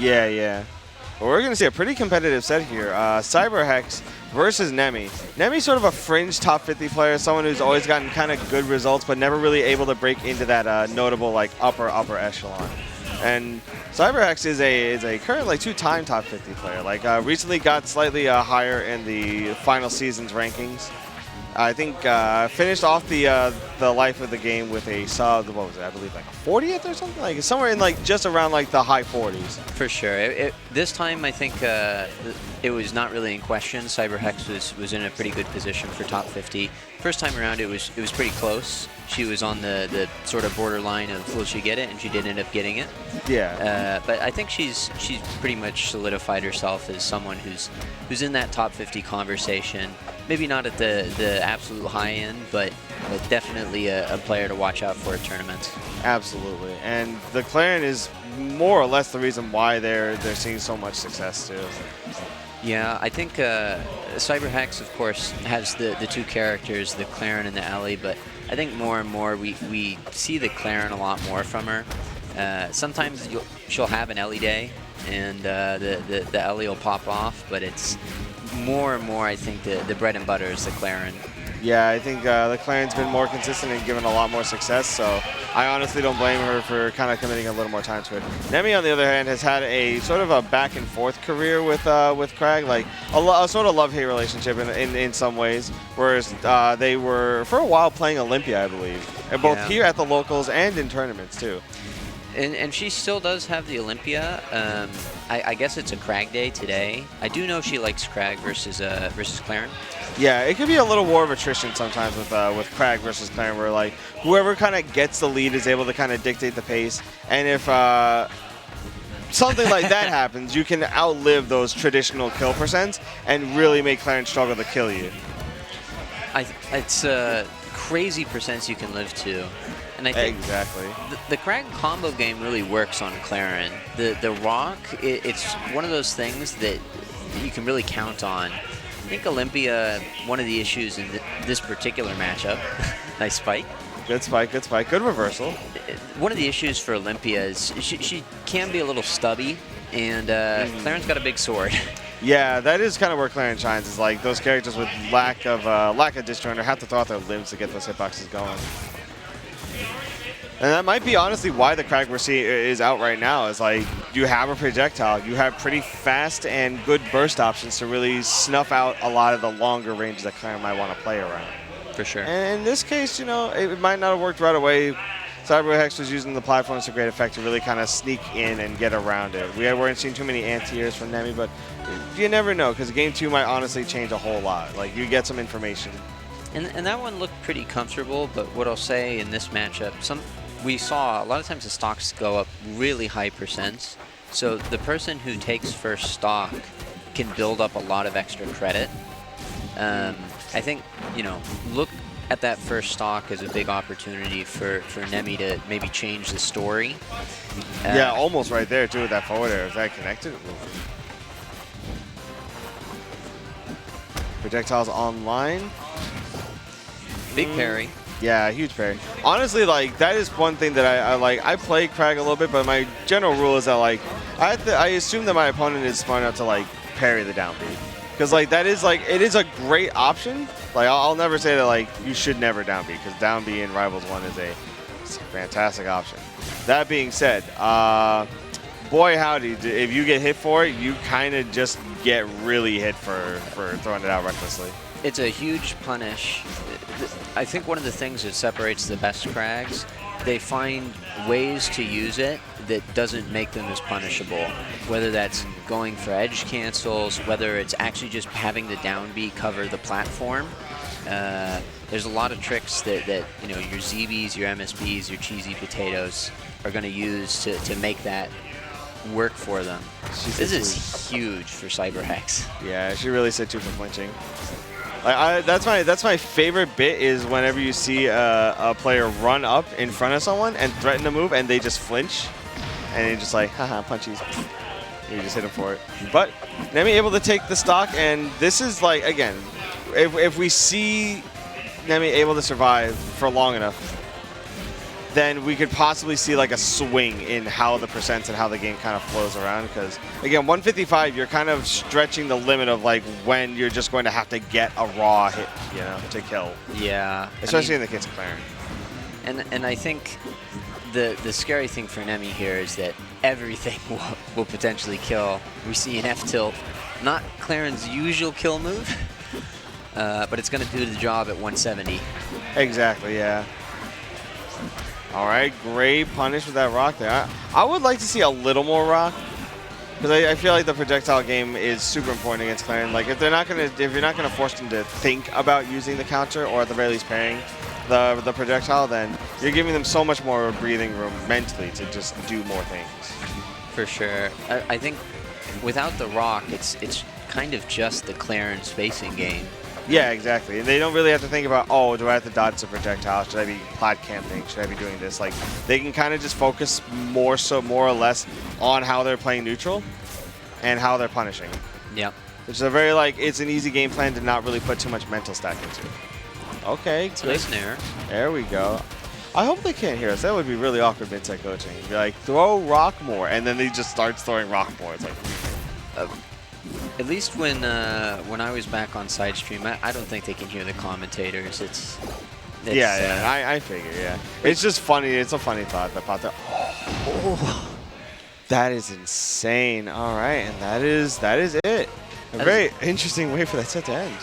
Yeah, yeah. Well, we're going to see a pretty competitive set here. Cyberhex versus Nemmy. Nemmy's sort of a fringe top 50 player, someone who's always gotten kind of good results, but never really able to break into that notable like upper echelon. And Cyberhex is a current like 2-time top 50 player. Like recently got slightly higher in the final season's rankings. I think finished off the life of the game with a sub, what was it, I believe like a 40th or something? Like somewhere in like just around like the high 40s. For sure. This time I think it was not really in question. Cyberhex was in a pretty good position for top 50. First time around it was pretty close. She was on the sort of borderline of will she get it, and she did end up getting it. Yeah. But I think she's pretty much solidified herself as someone who's in that top 50 conversation. Maybe not at the absolute high end, but definitely a player to watch out for at tournaments. Absolutely, and the Clairen is more or less the reason why they're seeing so much success too. Yeah, I think Cyberhex, of course, has the two characters, the Clairen and the Ellie, but I think more and more we see the Clairen a lot more from her. Sometimes she'll have an Ellie day, and the Ellie will pop off, but it's more and more, I think, the bread and butter is the Clairen. Yeah, I think the Clairen's been more consistent and given a lot more success, so I honestly don't blame her for kind of committing a little more time to it. Nemmy, on the other hand, has had a sort of a back-and-forth career with Kragg, like a sort of love-hate relationship in some ways, whereas they were, for a while, playing Olympia, I believe, and both here at the locals and in tournaments, too. And she still does have the Olympia. I guess it's a Kragg day today. I do know she likes Kragg versus Clairen. Yeah, it could be a little war of attrition sometimes with Kragg versus Clairen, where like whoever kind of gets the lead is able to kind of dictate the pace, and if something like that happens, you can outlive those traditional kill percents and really make Clairen struggle to kill you. It's crazy percents you can live to. And I think exactly. The Kragg combo game really works on Clairen. The rock, it's one of those things that you can really count on. I think Olympia, one of the issues in this particular matchup, nice spike. Good spike, good spike, good reversal. One of the issues for Olympia is she can be a little stubby, and Clairen's got a big sword. Yeah, that is kind of where Clairen shines, is like those characters with lack of disjointer have to throw out their limbs to get those hitboxes going. And that might be honestly why the Kragg we're seeing is out right now, is like you have a projectile, you have pretty fast and good burst options to really snuff out a lot of the longer ranges that Clairen might want to play around. For sure. And in this case, you know, it might not have worked right away. Cyberhex was using the platforms to great effect to really kind of sneak in and get around it. We weren't seeing too many anti-airs from Nemmy, but you never know, because Game 2 might honestly change a whole lot. Like, you get some information. And that one looked pretty comfortable, but what I'll say in this matchup, we saw a lot of times the stocks go up really high percents. So the person who takes first stock can build up a lot of extra credit. I think, you know, look at that first stock as a big opportunity for Nemmy to maybe change the story. Yeah, almost right there too with that forward air. Is that connected? Projectiles online. Big parry. Yeah, huge parry. Honestly, like, that is one thing that I like. I play Kragg a little bit, but my general rule is that, like, I assume that my opponent is smart enough to, like, parry the down B. Because, like, that is, like, it is a great option. Like, I'll never say that, like, you should never down B, because down B in Rivals 1 is a fantastic option. That being said, boy howdy, if you get hit for it, you kind of just get really hit for throwing it out recklessly. It's a huge punish. I think one of the things that separates the best Kraggs, they find ways to use it that doesn't make them as punishable. Whether that's going for edge cancels, whether it's actually just having the down B cover the platform. There's a lot of tricks that you know, your ZBs, your MSBs, your cheesy potatoes are going to use to make that work for them. This is huge for Cyberhex. Yeah, she really set you for flinching. Like, that's my favorite bit, is whenever you see a player run up in front of someone and threaten to move, and they just flinch, and you're just like, haha, punchies. You just hit him for it. But Nemmy able to take the stock, and this is like, again, if we see Nemmy able to survive for long enough, then we could possibly see like a swing in how the percents and how the game kind of flows around. Because again, 155, you're kind of stretching the limit of like when you're just going to have to get a raw hit, you know, to kill. Yeah. Especially in the case of Clairen. And I think the scary thing for Nemmy here is that everything will potentially kill. We see an F-tilt, not Clairen's usual kill move, but it's going to do the job at 170. Exactly, yeah. All right, great punish with that rock there. I would like to see a little more rock, because I feel like the projectile game is super important against Clairen. Like if you're not gonna force them to think about using the counter, or at the very least parrying the projectile, then you're giving them so much more breathing room mentally to just do more things. For sure. I think without the rock, it's kind of just the Clairen spacing game. Yeah, exactly. And they don't really have to think about, oh, do I have to dodge the projectile? Should I be plat camping? Should I be doing this? Like, they can kind of just focus more or less on how they're playing neutral and how they're punishing. Yep. Which is a very, like, it's an easy game plan to not really put too much mental stack into. Okay, it's a nice snare. There we go. I hope they can't hear us. That would be really awkward mid-set coaching. You'd be like, throw rock more, and then they just start throwing rock more. It's like... At least when I was back on side stream, I don't think they can hear the commentators. It's yeah, I figure, yeah. It's just funny. It's a funny thought that popped up. Oh, that is insane. All right, and that is it. A very interesting way for that set to end.